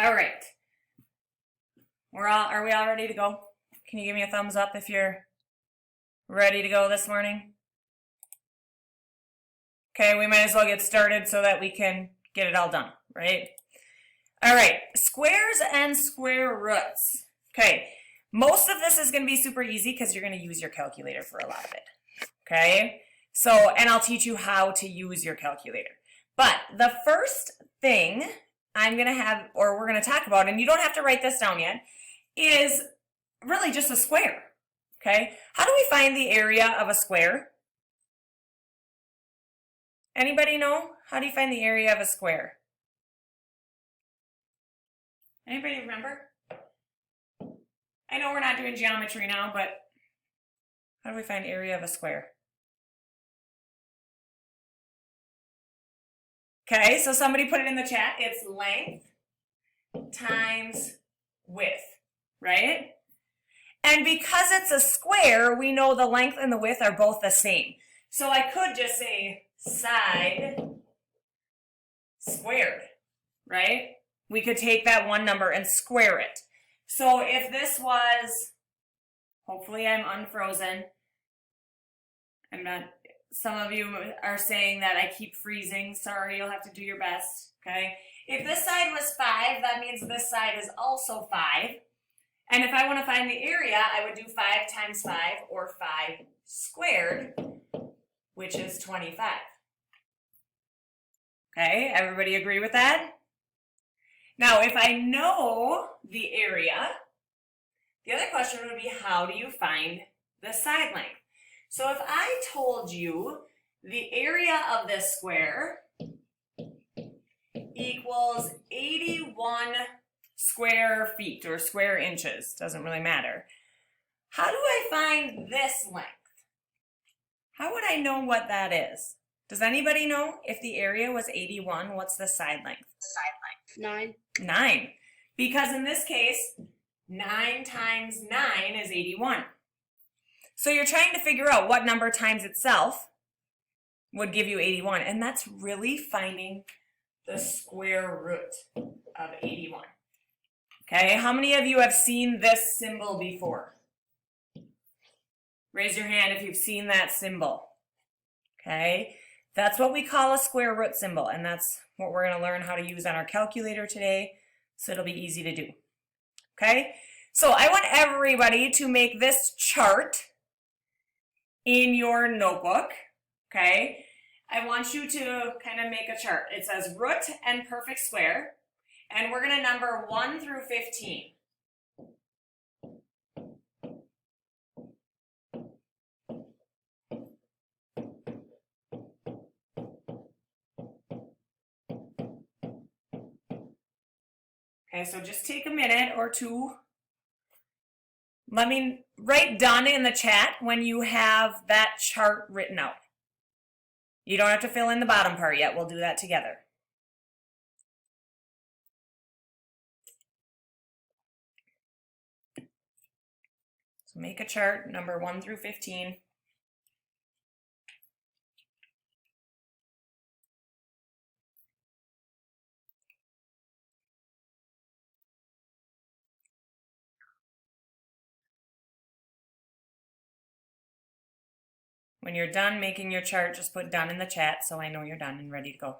All right. Are we all ready to go? Can you give me a thumbs up if you're ready to go this morning? Okay, we might as well get started so that we can get it all done, right? All right, squares and square roots. Okay, most of this is going to be super easy because you're going to use your calculator for a lot of it. Okay, and I'll teach you how to use your calculator. But the first thing we're going to talk about, and you don't have to write this down yet, is really just a square. Okay, how do we find the area of a square? Anybody know? How do you find the area of a square? Anybody remember? I know we're not doing geometry now, but how do we find area of a square? Okay, so somebody put it in the chat. It's length times width, right? And because it's a square, we know the length and the width are both the same. So I could just say side squared, right? We could take that one number and square it. So if this was, hopefully I'm unfrozen. Some of you are saying that I keep freezing. Sorry, you'll have to do your best, okay? If this side was 5, that means this side is also 5. And if I want to find the area, I would do 5 times 5, or 5 squared, which is 25. Okay, everybody agree with that? Now, if I know the area, the other question would be, how do you find the side length? So if I told you the area of this square equals 81 square feet or square inches, doesn't really matter. How do I find this length? How would I know what that is? Does anybody know? If the area was 81, what's the side length? 9. 9. Because in this case, 9 times 9 is 81. So you're trying to figure out what number times itself would give you 81. And that's really finding the square root of 81. Okay, how many of you have seen this symbol before? Raise your hand if you've seen that symbol. Okay, that's what we call a square root symbol, and that's what we're going to learn how to use on our calculator today, so it'll be easy to do. Okay, so I want everybody to make this chart in your notebook. Okay, I want you to kind of make a chart. It says root and perfect square, and we're going to number 1 through 15. Okay, so just take a minute or two. Let me write done in the chat when you have that chart written out. You don't have to fill in the bottom part yet. We'll do that together. So make a chart, number 1 through 15. When you're done making your chart, just put done in the chat so I know you're done and ready to go.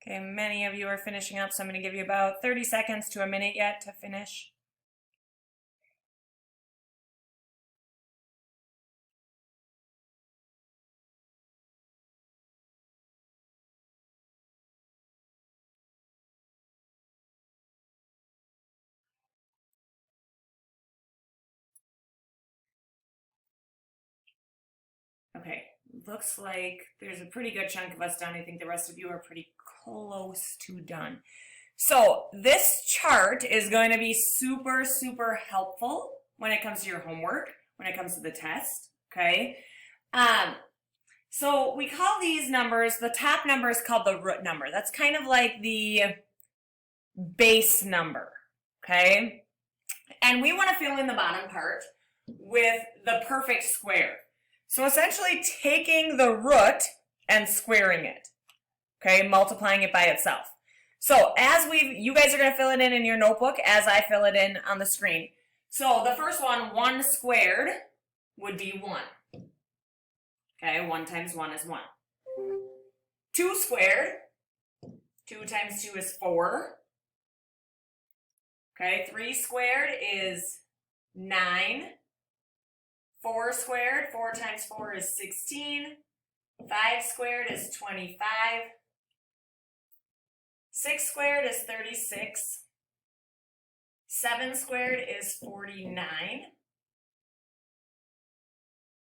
Okay, many of you are finishing up, so I'm going to give you about 30 seconds to a minute yet to finish. Okay, looks like there's a pretty good chunk of us done. I think the rest of you are pretty close to done. So this chart is going to be super, super helpful when it comes to your homework, when it comes to the test, okay? So we call these numbers, the top number is called the root number. That's kind of like the base number, okay? And we want to fill in the bottom part with the perfect square. So essentially taking the root and squaring it, okay, multiplying it by itself. So as you guys are going to fill it in your notebook as I fill it in on the screen. So the first one, 1 squared, would be 1. Okay, 1 times 1 is 1. 2 squared, 2 times 2 is 4. Okay, 3 squared is 9. 4 squared, 4 times 4 is 16. 5 squared is 25. 6 squared is 36. 7 squared is 49.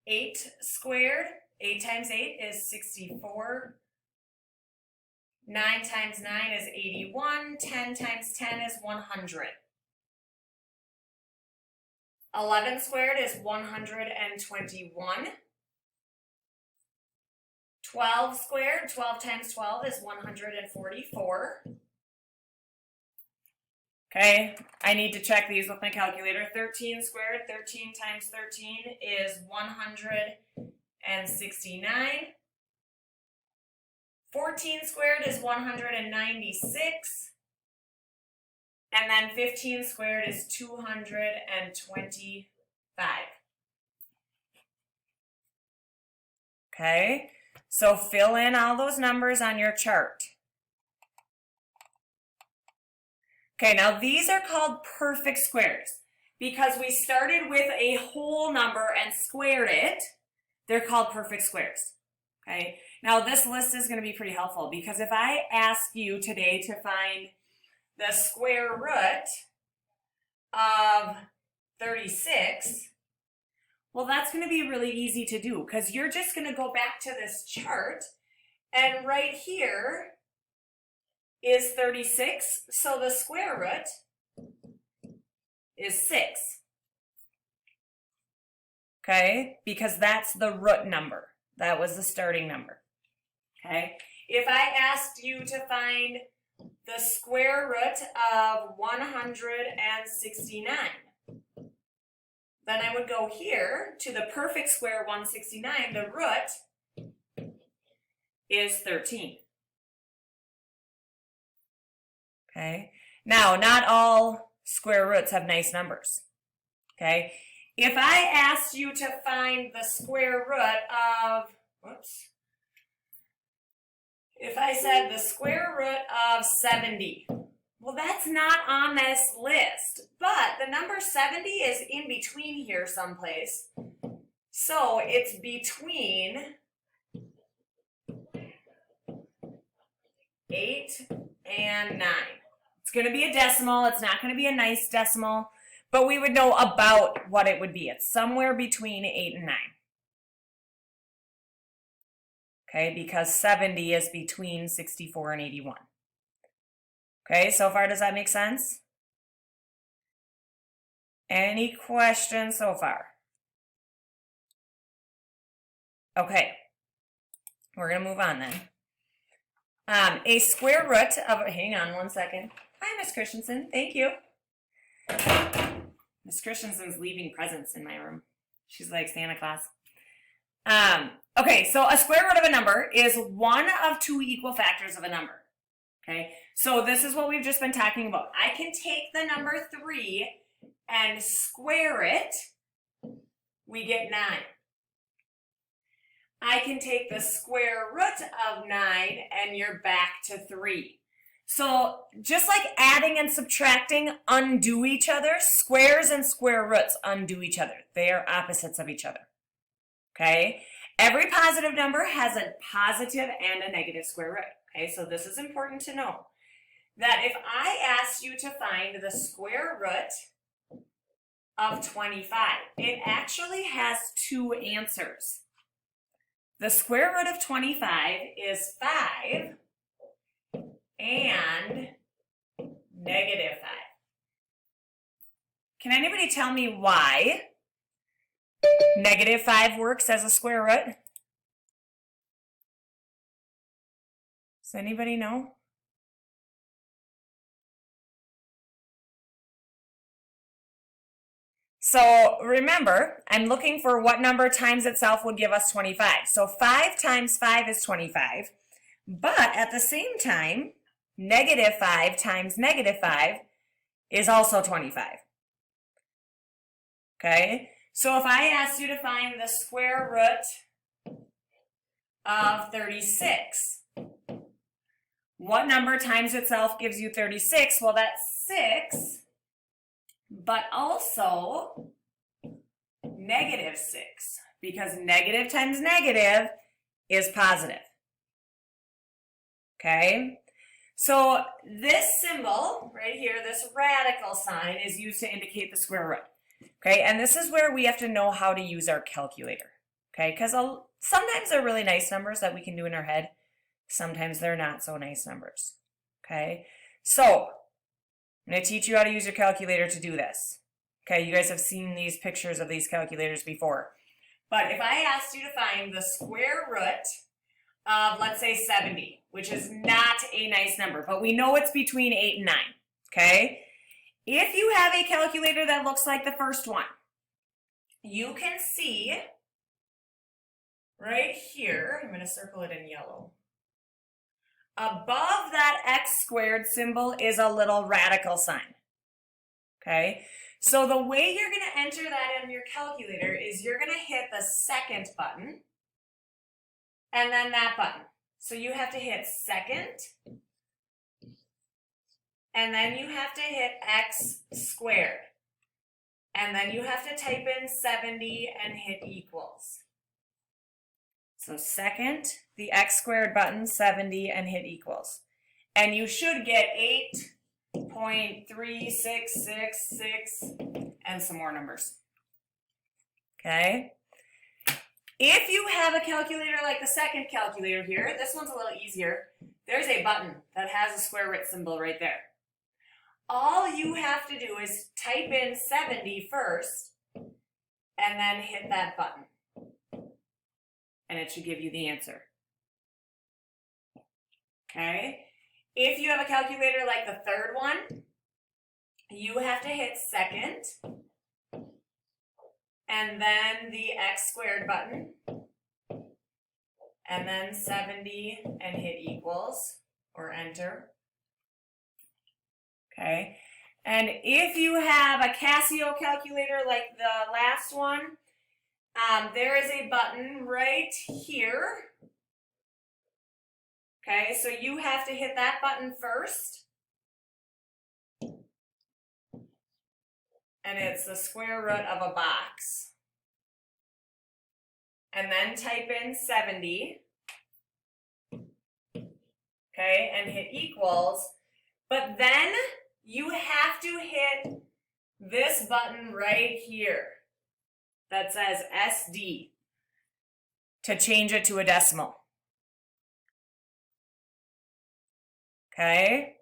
8 squared, 8 times 8 is 64. 9 times 9 is 81. 10 times 10 is 100. 11 squared is 121. 12 squared, 12 times 12 is 144. Okay, I need to check these with my calculator. 13 squared, 13 times 13 is 169. 14 squared is 196. And then 15 squared is 225. Okay, so fill in all those numbers on your chart. Okay, now these are called perfect squares because we started with a whole number and squared it. They're called perfect squares. Okay, now this list is going to be pretty helpful because if I ask you today to find the square root of 36, well, that's going to be really easy to do because you're just going to go back to this chart and right here is 36, so the square root is 6. Okay, because that's the root number. That was the starting number. Okay, if I asked you to find the square root of 169, then I would go here to the perfect square 169. The root is 13. Okay, now not all square roots have nice numbers. Okay, if I asked you to find the square root of, if I said the square root of 70, well, that's not on this list, but the number 70 is in between here someplace. So it's between 8 and 9. It's going to be a decimal. It's not going to be a nice decimal, but we would know about what it would be. It's somewhere between 8 and 9. Okay, because 70 is between 64 and 81. Okay, so far does that make sense? Any questions so far? Okay, we're going to move on then. A square root of, hang on one second. Hi, Miss Christensen, thank you. Miss Christensen's leaving presents in my room. She's like Santa Claus. Okay, so a square root of a number is one of two equal factors of a number. Okay, so this is what we've just been talking about. I can take the number 3 and square it, we get 9. I can take the square root of 9 and you're back to 3. So just like adding and subtracting undo each other, squares and square roots undo each other. They are opposites of each other. Okay? Every positive number has a positive and a negative square root. Okay, so this is important to know. That if I asked you to find the square root of 25, it actually has two answers. The square root of 25 is 5 and negative 5. Can anybody tell me why negative 5 works as a square root? Does anybody know? So remember, I'm looking for what number times itself would give us 25. So 5 times 5 is 25. But at the same time, negative 5 times negative 5 is also 25. Okay? So if I asked you to find the square root of 36, what number times itself gives you 36? Well, that's 6, but also negative 6, because negative times negative is positive. Okay? So this symbol right here, this radical sign, is used to indicate the square root. Okay, and this is where we have to know how to use our calculator. Okay, because sometimes they're really nice numbers that we can do in our head. Sometimes they're not so nice numbers. Okay, so I'm going to teach you how to use your calculator to do this. Okay, you guys have seen these pictures of these calculators before. But if I asked you to find the square root of, let's say, 70, which is not a nice number, but we know it's between 8 and 9. Okay? If you have a calculator that looks like the first one, you can see right here, I'm going to circle it in yellow. Above that x squared symbol is a little radical sign. Okay? So the way you're going to enter that in your calculator is you're going to hit the second button and then that button. So you have to hit second, and then you have to hit x squared. And then you have to type in 70 and hit equals. So second, the x squared button, 70, and hit equals. And you should get 8.3666 and some more numbers. Okay? If you have a calculator like the second calculator here, this one's a little easier. There's a button that has a square root symbol right there. All you have to do is type in 70 first and then hit that button. And it should give you the answer. Okay? If you have a calculator like the third one, you have to hit second and then the x squared button and then 70 and hit equals or enter. Okay, and if you have a Casio calculator like the last one, there is a button right here. Okay, so you have to hit that button first. And it's the square root of a box. And then type in 70. Okay, and hit equals. But then you have to hit this button right here that says SD to change it to a decimal. Okay?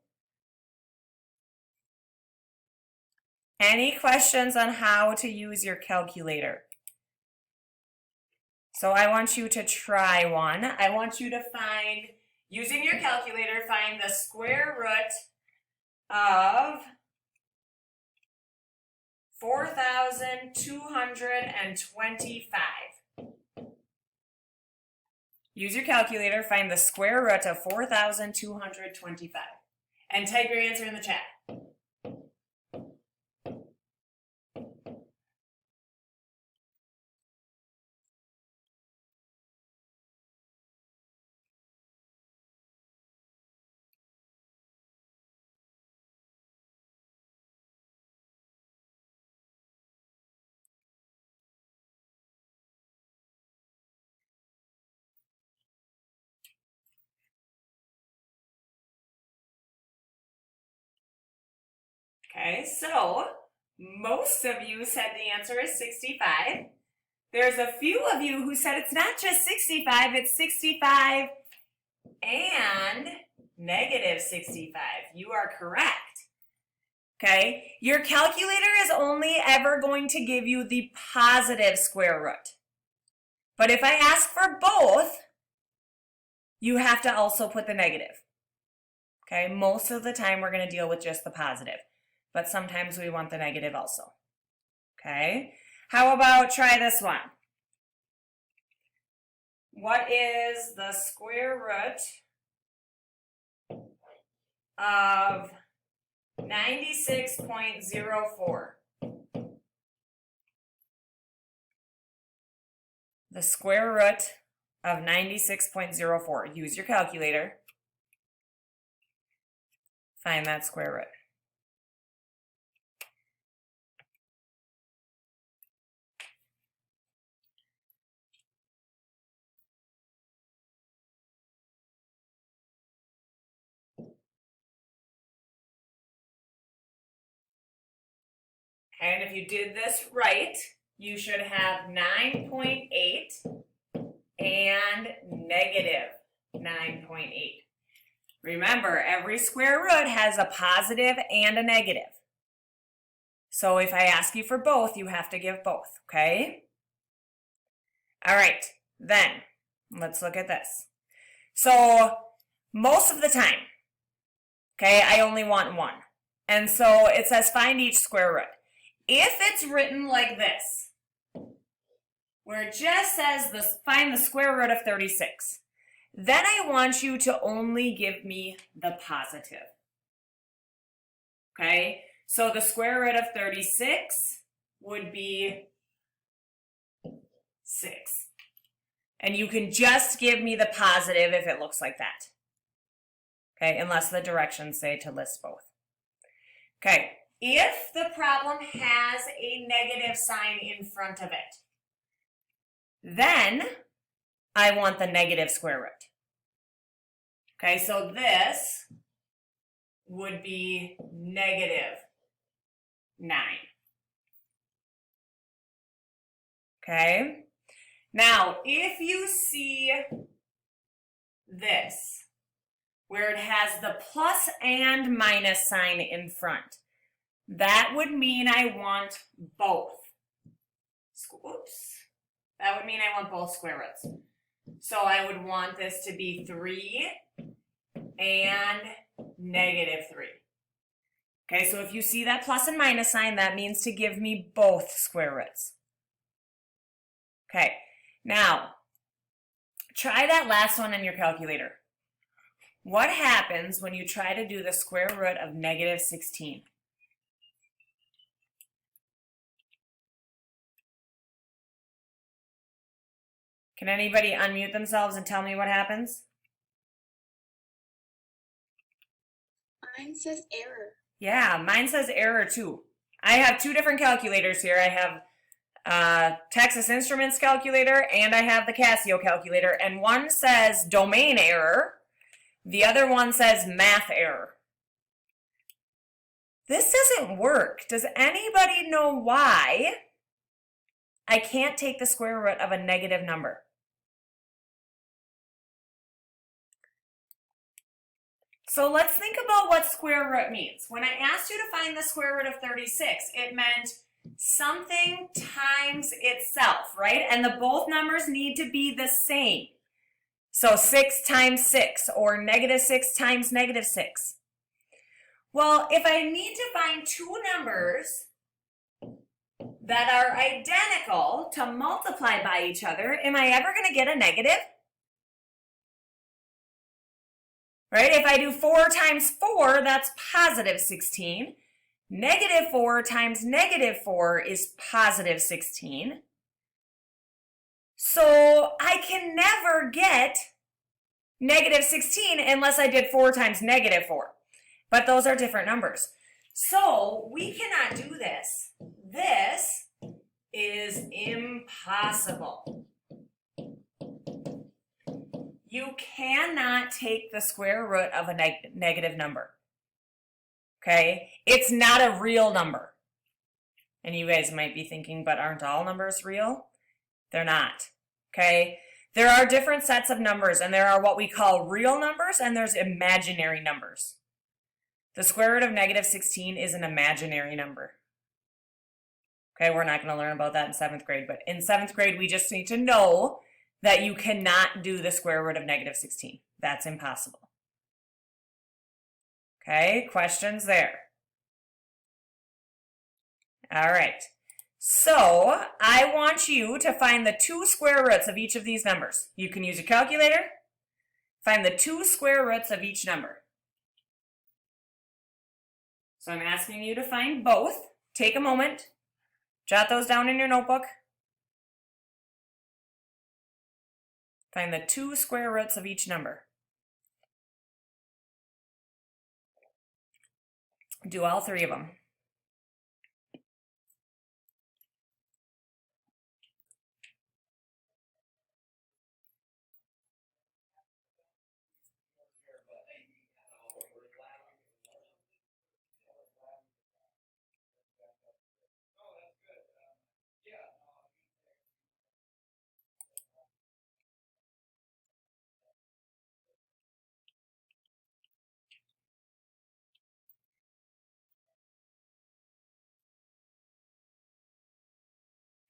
Any questions on how to use your calculator? So I want you to try one. I want you to find, using your calculator, find the square root of 4,225. Use your calculator, find the square root of 4,225, and type your answer in the chat. Okay, so most of you said the answer is 65. There's a few of you who said it's not just 65, it's 65 and negative 65. You are correct. Okay? Your calculator is only ever going to give you the positive square root. But if I ask for both, you have to also put the negative. Okay? Most of the time we're going to deal with just the positive, but sometimes we want the negative also. Okay? How about try this one? What is the square root of 96.04? The square root of 96.04. Use your calculator. Find that square root. And if you did this right, you should have 9.8 and negative 9.8. Remember, every square root has a positive and a negative. So if I ask you for both, you have to give both, okay? All right, then let's look at this. So most of the time, okay, I only want one. And so it says find each square root. If it's written like this, where it just says find the square root of 36, then I want you to only give me the positive. Okay, so the square root of 36 would be 6. And you can just give me the positive if it looks like that. Okay, unless the directions say to list both. Okay, if the problem has a negative sign in front of it, then I want the negative square root. Okay, so this would be negative 9. Okay, now if you see this, where it has the plus and minus sign in front, that would mean I want both. Oops. That would mean I want both square roots. So I would want this to be 3 and negative 3. Okay, so if you see that plus and minus sign, that means to give me both square roots. Okay, now try that last one in your calculator. What happens when you try to do the square root of negative 16? Can anybody unmute themselves and tell me what happens? Mine says error. Yeah, mine says error too. I have two different calculators here. I have Texas Instruments calculator and I have the Casio calculator, and one says domain error, the other one says math error. This doesn't work. Does anybody know why I can't take the square root of a negative number? So let's think about what square root means. When I asked you to find the square root of 36, it meant something times itself, right? And the both numbers need to be the same. So 6 times 6, or negative 6 times negative 6. Well, if I need to find two numbers that are identical to multiply by each other, am I ever going to get a negative? Right? If I do 4 times 4, that's positive 16. Negative 4 times negative 4 is positive 16. So I can never get negative 16 unless I did 4 times negative 4. But those are different numbers. So we cannot do this. This is impossible. You cannot take the square root of a negative number. Okay? It's not a real number. And you guys might be thinking, but aren't all numbers real? They're not. Okay? There are different sets of numbers, and there are what we call real numbers, and there's imaginary numbers. The square root of negative 16 is an imaginary number. Okay, we're not going to learn about that in 7th grade, but in 7th grade, we just need to know that you cannot do the square root of negative 16. That's impossible. Okay, questions there? All right, so I want you to find the 2 square roots of each of these numbers. You can use a calculator. Find the 2 square roots of each number. So I'm asking you to find both. Take a moment. Jot those down in your notebook. Find the 2 square roots of each number. Do all 3 of them.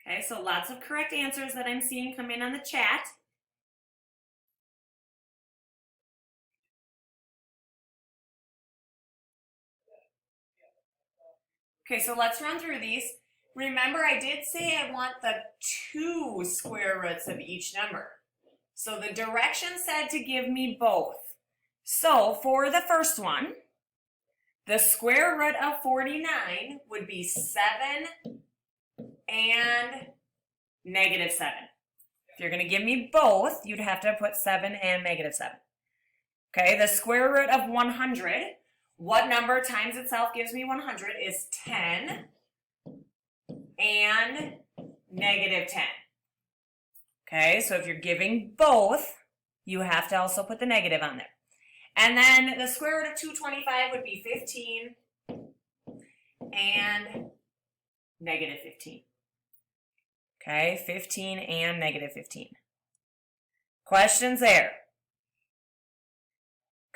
Okay, so lots of correct answers that I'm seeing come in on the chat. Okay, so let's run through these. Remember, I did say I want the 2 square roots of each number. So the direction said to give me both. So for the first one, the square root of 49 would be 7 and negative 7. If you're going to give me both, you'd have to put 7 and negative 7. Okay, the square root of 100, what number times itself gives me 100 is 10 and negative 10. Okay, so if you're giving both, you have to also put the negative on there. And then the square root of 225 would be 15 and negative 15. Okay, 15 and negative 15. Questions there?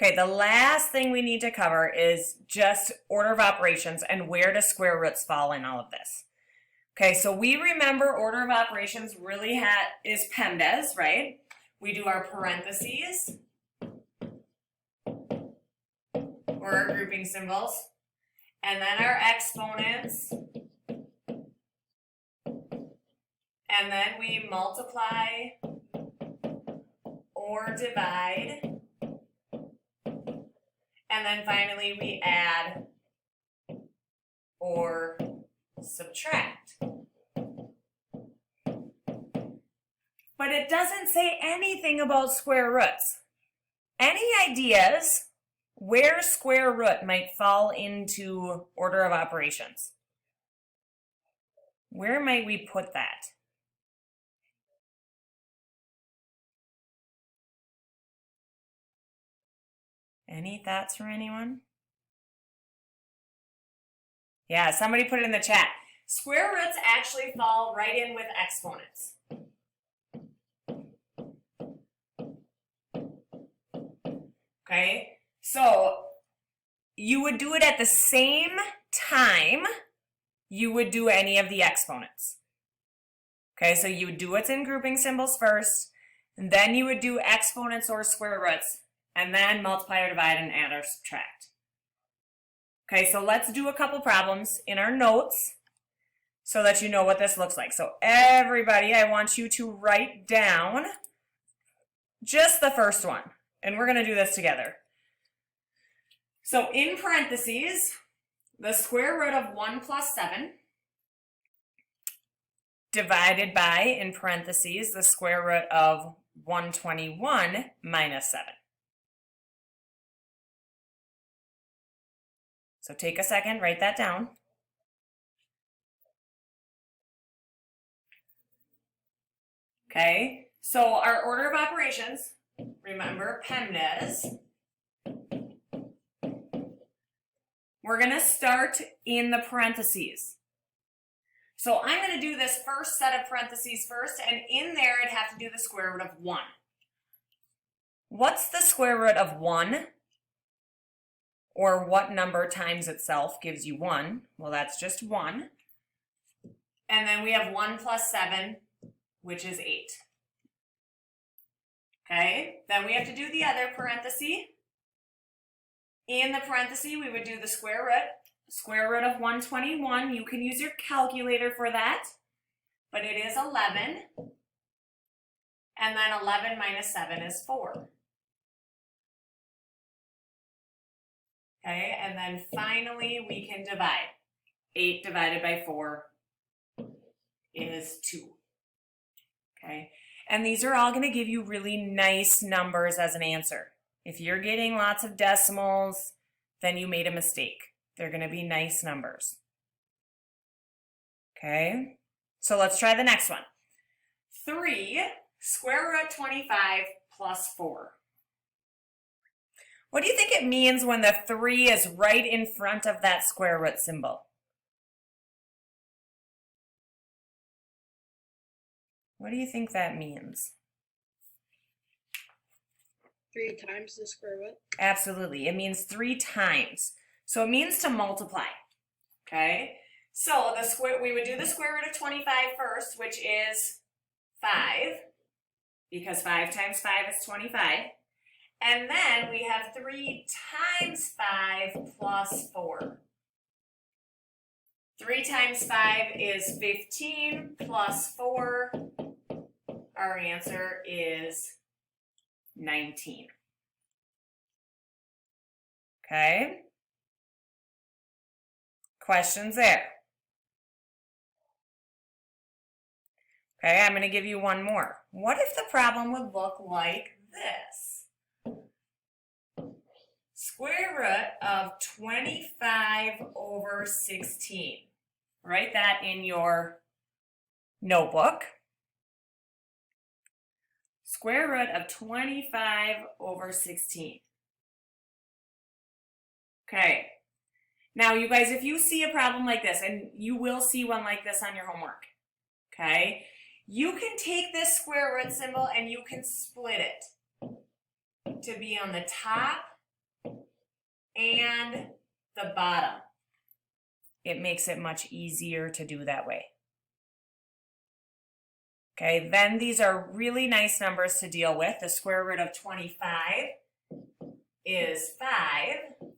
Okay, the last thing we need to cover is just order of operations and where do square roots fall in all of this. Okay, so we remember order of operations really is PEMDAS, right? We do our parentheses or our grouping symbols, and then our exponents, and then we multiply or divide, and then finally we add or subtract. But it doesn't say anything about square roots. Any ideas where square root might fall into order of operations? Where might we put that? Any thoughts from anyone? Yeah, somebody put it in the chat. Square roots actually fall right in with exponents. Okay, so you would do it at the same time you would do any of the exponents. Okay, so you would do what's in grouping symbols first, and then you would do exponents or square roots, and then multiply or divide and add or subtract. Okay, so let's do a couple problems in our notes so that you know what this looks like. So everybody, I want you to write down just the first one, and we're going to do this together. So in parentheses, the square root of 1 plus 7 divided by, in parentheses, the square root of 121 minus 7. So take a second, write that down. Okay, so our order of operations, remember PEMDAS. We're going to start in the parentheses. So I'm going to do this first set of parentheses first, and in there I'd have to do the square root of 1. What's the square root of 1? Or what number times itself gives you 1? Well, that's just 1. And then we have 1 plus 7, which is 8. Okay, then we have to do the other parenthesis. In the parenthesis, we would do the square root. Square root of 121, you can use your calculator for that, but it is 11. And then 11 minus 7 is 4. Okay, and then finally we can divide. 8 divided by 4 is 2. Okay, and these are all going to give you really nice numbers as an answer. If you're getting lots of decimals, then you made a mistake. They're going to be nice numbers. Okay, so let's try the next one. 3 square root 25 plus 4. What do you think it means when the 3 is right in front of that square root symbol? What do you think that means? 3 times the square root. Absolutely. It means 3 times. So it means to multiply. Okay? So we would do the square root of 25 first, which is 5, because 5 times 5 is 25. And then we have 3 times 5 plus 4. 3 times 5 is 15 plus 4. Our answer is 19. Okay? Questions there? Okay, I'm going to give you one more. What if the problem would look like this? Square root of 25 over 16. Write that in your notebook. Square root of 25 over 16. Okay. Now, you guys, if you see a problem like this, and you will see one like this on your homework, okay, you can take this square root symbol and you can split it to be on the top and the bottom. It makes it much easier to do that way. Okay, then these are really nice numbers to deal with. The square root of 25 is 5,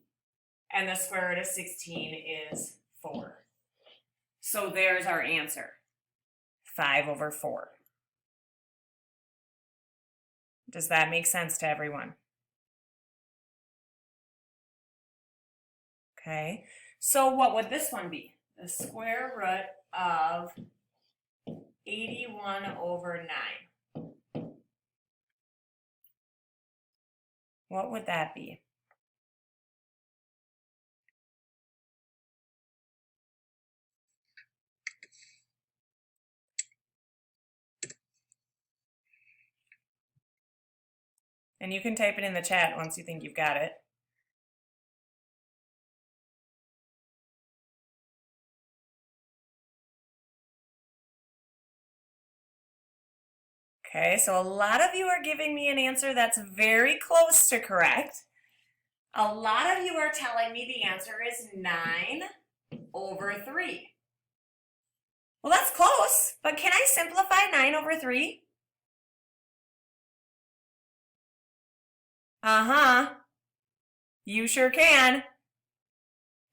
and the square root of 16 is 4. So there's our answer, 5 over 4. Does that make sense to everyone? Okay, so what would this one be? The square root of 81 over 9. What would that be? And you can type it in the chat once you think you've got it. Okay, so a lot of you are giving me an answer that's very close to correct. A lot of you are telling me the answer is 9 over 3. Well, that's close, but can I simplify 9 over 3? Uh-huh. You sure can.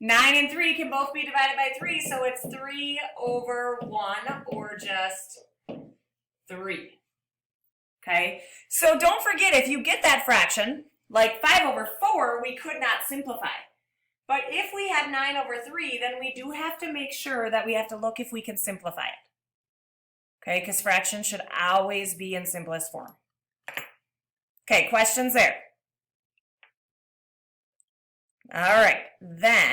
9 and 3 can both be divided by 3, so it's 3 over 1, or just 3. Okay, so don't forget, if you get that fraction, like 5 over 4, we could not simplify. But if we have 9 over 3, then we do have to make sure that we have to look if we can simplify it. Okay, because fractions should always be in simplest form. Okay, questions there? All right, then